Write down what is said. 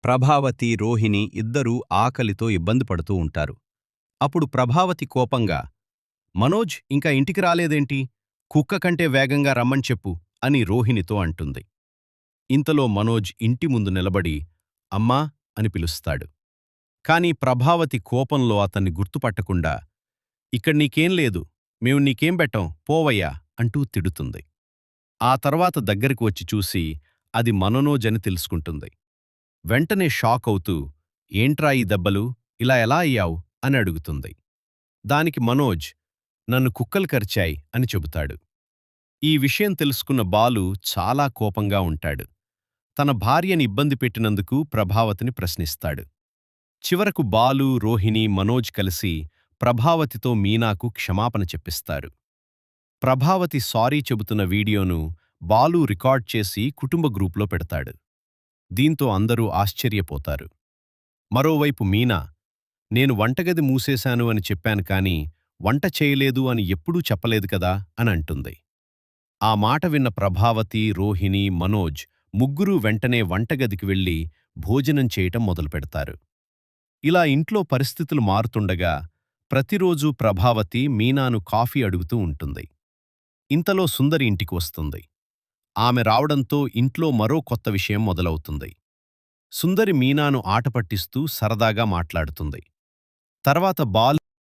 ప్రభావతి, రోహిణి ఇద్దరూ ఆకలితో ఇబ్బంది పడుతూ ఉంటారు. అప్పుడు ప్రభావతి కోపంగా, మనోజ్ ఇంకా ఇంటికి రాలేదేంటి? కుక్క కంటే వేగంగా రమ్మని చెప్పు అని రోహిణితో అంటుంది. ఇంతలో మనోజ్ ఇంటి ముందు నిలబడి, అమ్మా అని పిలుస్తాడు. కాని ప్రభావతి కోపంలో అతన్ని గుర్తుపట్టకుండా, ఇక్కడ నీకేం లేదు, మేము నీకేం బెట్టాం, పోవయ్యా అంటూ తిడుతుంది. ఆ తర్వాత దగ్గరికి వచ్చి చూసి అది మనోజని తెలుసుకుంటుంది. వెంటనే షాక్ అవుతూ, ఏంట్రా ఈ దెబ్బలు, ఇలా ఎలా అయ్యావు అని అడుగుతుంది. దానికి మనోజ్, నన్ను కుక్కలు కరిచాయి అని చెబుతాడు. ఈ విషయం తెలుసుకున్న బాలు చాలా కోపంగా ఉంటాడు. తన భార్యని ఇబ్బంది పెట్టినందుకు ప్రభావతిని ప్రశ్నిస్తాడు. చివరకు బాలు, రోహిణి, మనోజ్ కలిసి ప్రభావతితో మీనాకు క్షమాపణ చెప్పిస్తారు. ప్రభావతి సారీ చెబుతున్న వీడియోను బాలు రికార్డ్ చేసి కుటుంబ గ్రూప్లో పెడతాడు. దీంతో అందరూ ఆశ్చర్యపోతారు. మరోవైపు మీనా, నేను వంటగది మూసేశాను అని చెప్పాను కాని వంట చేయలేదు అని ఎప్పుడూ చెప్పలేదు కదా అని అంటుంది. ఆ మాట విన్న ప్రభావతి, రోహిణి, మనోజ్ ముగ్గురూ వెంటనే వంటగదికి వెళ్లి భోజనం చేయటం మొదలుపెడతారు. ఇలా ఇంట్లో పరిస్థితులు మారుతుండగా ప్రతిరోజూ ప్రభావతి మీనాను కాఫీ అడుగుతూ ఉంటుంది. ఇంతలో సుందరి ఇంటికి వస్తుంది. ఆమె రావడంతో ఇంట్లో మరో కొత్త విషయం మొదలవుతుంది. సుందరి మీనాను ఆట పట్టిస్తూ సరదాగా మాట్లాడుతుంది. తర్వాత బాలు